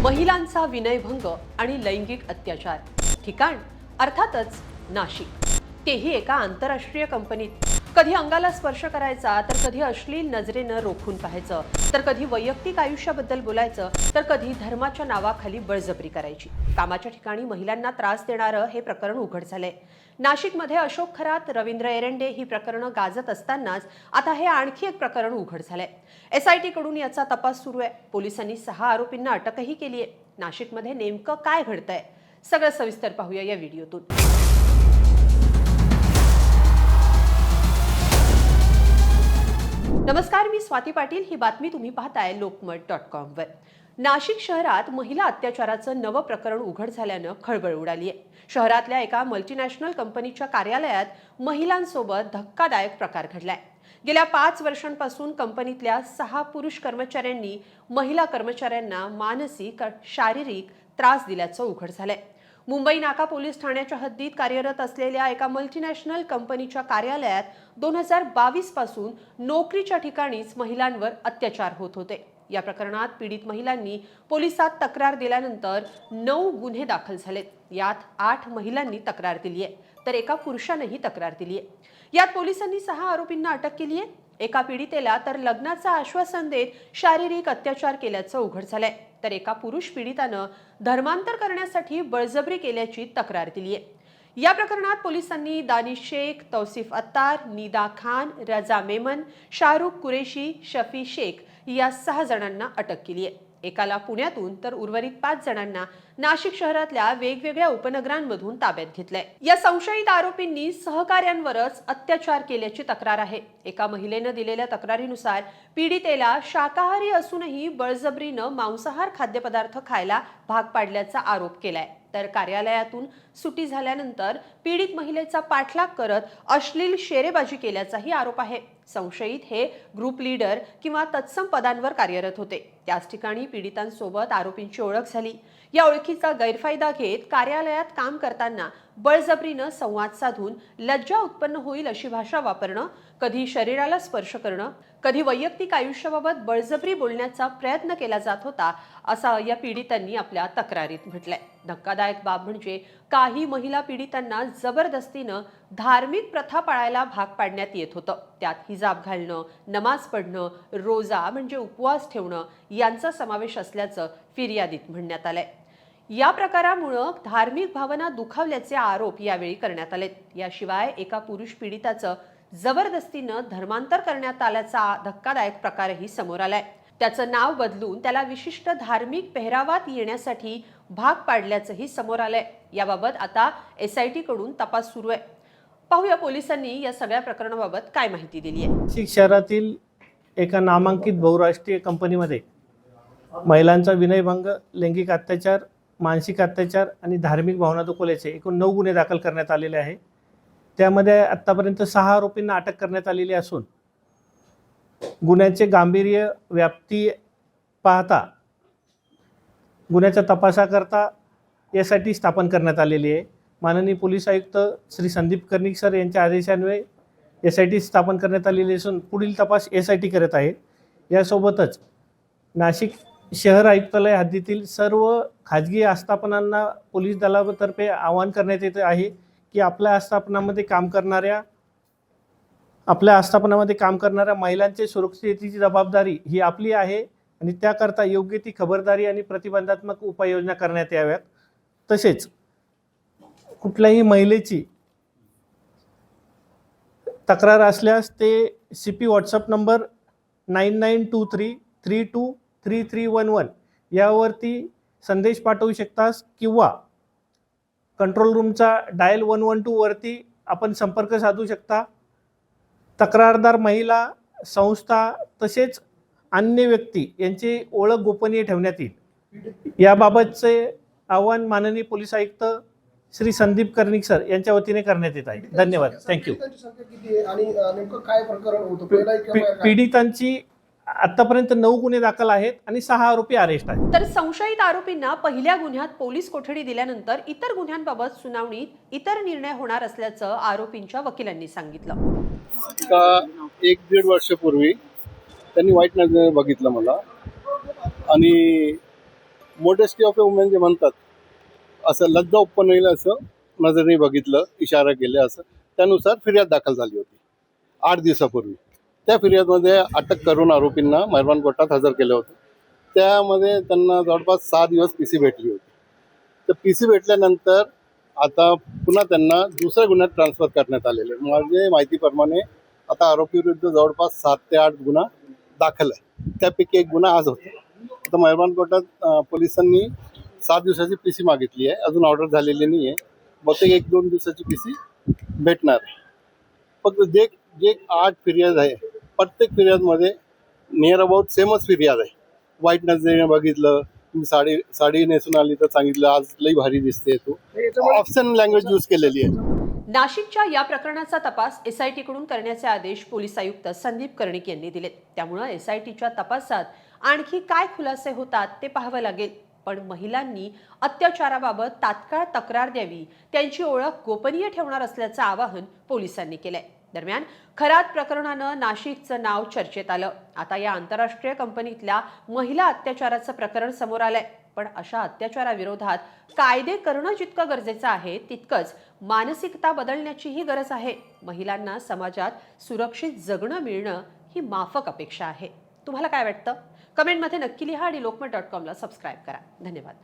महिलांचा विनयभंग आणि लैंगिक अत्याचार, ठिकाण अर्थातच नाशिक, तेही एका आंतरराष्ट्रीय कंपनीत। कधी अंगाला स्पर्श करायचा, तर कधी अश्लील नजरेनं रोखून पाहायचं, तर कधी वैयक्तिक आयुष्याबद्दल बोलायचं, तर कधी धर्माच्या नावाखाली बळजबरी करायची। कामाच्या ठिकाणी महिलांना त्रास देणारं हे प्रकरण उघड झालंय। नाशिकमध्ये अशोक खरात, रवींद्र एरंडे ही प्रकरणं गाजत असतानाच आता हे आणखी एक प्रकरण उघड झालंय। SIT कडून याचा तपास सुरू आहे। पोलिसांनी 6 आरोपींना अटकही केली आहे। नाशिकमध्ये नेमकं काय घडतंय, सगळं सविस्तर पाहूया या व्हिडिओतून। नमस्कार, मी स्वाती पाटील। ही बातमी तुम्ही पाहताय लोकमत.com वर। नाशिक शहरात महिला अत्याचाराचं नवं प्रकरण उघड झाल्यानं खळबळ उडाली आहे। शहरातल्या एका मल्टीनॅशनल कंपनीच्या कार्यालयात महिलांसोबत धक्कादायक प्रकार घडलाय। गेल्या 5 वर्षांपासून कंपनीतल्या 6 पुरुष कर्मचाऱ्यांनी महिला कर्मचाऱ्यांना मानसिक, शारीरिक त्रास दिल्याचं उघड झालंय। मुंबई नाका पोलीस ठाण्याच्या हद्दीत कार्यरत असलेल्या एका मल्टीनॅशनल कंपनीच्या कार्यालयात 2022 पासून नोकरीच्या ठिकाणीच महिलांवर अत्याचार होत होते। या प्रकरणात पीडित महिलांनी पोलिसात तक्रार दिल्यानंतर 9 गुन्हे दाखल झालेत। यात 8 महिलांनी तक्रार दिली आहे, तर एका पुरुषानेही तक्रार दिली आहे। यात पोलिसांनी 6 आरोपींना अटक केली आहे। एका पीडितेला तर लग्नाचं आश्वासन देत शारीरिक अत्याचार केल्याचं उघड झालंय, तर एका पुरुष पीडितानं धर्मांतर करण्यासाठी बळजबरी केल्याची तक्रार दिली आहे। या प्रकरणात पोलिसांनी दानिश शेख, तौसिफ अत्तार, निदा खान, रजा मेमन, शाहरुख कुरेशी, शफी शेख या 6 जणांना अटक केली आहे। एकाला पुण्यातून तर उर्वरित 5 जणांना नाशिक शहरातल्या वेगवेगळ्या उपनगरांमधून ताब्यात घेतलंय। या संशयित आरोपींनी सहकार्यांवरच अत्याचार केल्याची तक्रार आहे। एका महिलेनं दिलेल्या तक्रारीनुसार पीडितेला शाकाहारी असूनही बळजबरीनं मांसाहार खाद्यपदार्थ खायला भाग पाडल्याचा आरोप केलाय, तर कार्यालयातून सुटी झाल्यानंतर पीडित महिलेचा पाठलाग करत अश्लील शेरेबाजी केल्याचाही आरोप आहे। संशयित हे ग्रुप लीडर किंवा तत्सम पदांवर कार्यरत होते। त्याच ठिकाणी पीडितांसोबत आरोपींची ओळख झाली। या ओळखीचा गैरफायदा घेत कार्यालयात काम करताना बळजबरीनं संवाद साधून लज्जा उत्पन्न होईल अशी भाषा वापरणं, कधी शरीराला स्पर्श करणं, कधी वैयक्तिक आयुष्याबाबत बळजबरी बोलण्याचा प्रयत्न केला जात होता, असं या पीडितांनी आपल्या तक्रारीत म्हटलंय। धक्कादायक बाब म्हणजे काही महिला पीडितांना जबरदस्तीनं धार्मिक प्रथा पाळायला भाग पाडण्यात येत होतं। त्यात हिजाब घालणं, नमाज पढणं, रोजा म्हणजे उपवास ठेवणं यांचा समावेश असल्याचं फिर्यादीत म्हणण्यात आलंय। या प्रकारामुळे धार्मिक भावना दुखावल्याचे आरोप यावेळी करण्यात आलेत। याशिवाय एका पुरुष पीडिताचं जबरदस्तीनं धर्मांतर करण्यात आल्याचा धक्कादायक प्रकारही समोर आलाय। त्याचं नाव बदलून त्याला विशिष्ट धार्मिक पेहरावात येण्यासाठी भाग पाडल्याचंही समोर आलंय। याबाबत आता SIT कडून तपास सुरू आहे। पाहूया पोलिसांनी या सगळ्या प्रकरणाबाबत काय माहिती दिली आहे। नाशिक शहरातील एका नामांकित बहुराष्ट्रीय कंपनीमध्ये महिलांचा विनयभंग, लैंगिक अत्याचार, मानसिक अत्याचार आणि धार्मिक भावना दुखवल्याचे एकूण 9 गुन्हे दाखल करण्यात आलेले आहे। त्यामध्ये आतापर्यंत 6 आरोपींना अटक करण्यात आलेली असून गुन्ह्याचे गांभीर्य, व्याप्ती पाहता गुन्ह्याच्या तपासाकरता SIT स्थापन करण्यात आलेली आहे। माननीय पोलीस आयुक्त श्री संदीप कर्णिक सर यांच्या आदेशान्वये SIT स्थापन करण्यात आलेली असून पुढील तपास SIT करत आहे। यासोबतच नाशिक शहर आयुक्तालय हद्दीतील सर्व खाजगी आस्थापनांना पोलीस दलातर्फे आवाहन करण्यात येत आहे की आपल्या आस्थापनामध्ये काम करणाऱ्या महिलांचे सुरक्षेची जबाबदारी ही आपली आहे आणि त्याकरता योग्य ती खबरदारी आणि प्रतिबंधात्मक उपाययोजना करण्यात याव्यात। तसेच कुठल्याही महिलेची तक्रार असल्यास ते CP WhatsApp नंबर 9923323311 यावरती संदेश पाठवू शकतात किंवा कंट्रोल रूमचा डायल 112 वरती आपण संपर्क साधू शकता। तक्रारदार महिला, संस्था तसेच अन्य व्यक्ती यांची ओळख गोपनीय ठेवण्यात येईल। याबाबतचे आवाहन माननीय पोलीस आयुक्त श्री संदीप कर्णिक सर यांच्या वतीने करण्यात येत आहे। धन्यवाद, थँक्यू। पीडितांची आतापर्यंत 9 गुन्हे दाखल आहेत आणि 6 आरोपी अरेस्ट आहेत। तर संशयित आरोपींना पहिल्या गुन्ह्यात पोलीस कोठडी दिल्यानंतर इतर गुन्ह्यांबाबत सुनावणीत इतर निर्णय होणार असल्याचं आरोपींच्या वकिलांनी सांगितलं। 1-1.5 वर्षापूर्वी त्यांनी वाईट नजरेने बघितलं मला आणि मोडेस्टी ऑफ ए वुमेन जे म्हणतात, असं लज्जा उत्पन्न होईल असं नजरेने बघितलं, इशारा केले, असं त्यानुसार फिर्याद दाखल झाली होती 8 दिवसापूर्वी. त्या फिर्यादमध्ये अटक करून आरोपींना मेहरबान कोर्टात हजर केलं होतं. त्यामध्ये त्यांना जवळपास 6 दिवस PC भेटली होती. तर PC भेटल्यानंतर आता पुन्हा त्यांना दुसऱ्या गुन्ह्यात ट्रान्सफर करण्यात आलेले. माझे माहितीप्रमाणे आता आरोपीविरुद्ध जवळपास 7 ते 8 गुन्हा दाखल आहे. त्यापैकी एक गुन्हा आज होता. आता मेहरबान कोर्टात पोलिसांनी 7 दिवसाची PC मागितली आहे. अजून ऑर्डर झालेली नाही आहे. बहुतेक 1-2 दिवसाची PC भेटणार आहे. फक्त जे 8 फिर्याद आहे, प्रत्येक फिर्यादमध्ये नियर अबाउट सेमच फिर्याद आहे. वाईट नजरेने बघितलं, तुम्ही साडी नेसून आली तर सांगितलं आज लई भारी दिसते तू, ऑप्शन लँग्वेज यूज केलेली आहे. नाशिकच्या या प्रकरणाचा तपास SIT कडून करण्याचे आदेश पोलीस आयुक्त संदीप कर्णिक यांनी दिलेत. त्यामुळे SITच्या तपासात आणखी काय खुलासे होतात ते पाहावं लागेल. पण महिलांनी अत्याचाराबाबत तात्काळ तक्रार द्यावी, त्यांची ओळख गोपनीय ठेवणार असल्याचं आवाहन पोलिसांनी केलंय. दरम्यान खरात प्रकरणानं नाशिकचं नाव चर्चेत आलं. आता या आंतरराष्ट्रीय कंपनीतल्या महिला अत्याचाराचं प्रकरण समोर आलंय. पण अशा अत्याचाराविरोधात कायदे करणं जितकं गरजेचं आहे, तितकंच मानसिकता बदलण्याचीही गरज आहे. महिलांना समाजात सुरक्षित जगणं मिळणं ही माफक अपेक्षा आहे. तुम्हाला काय वाटतं? कमेंटमध्ये नक्की लिहा आणि lokmat.com ला सबस्क्राईब करा. धन्यवाद.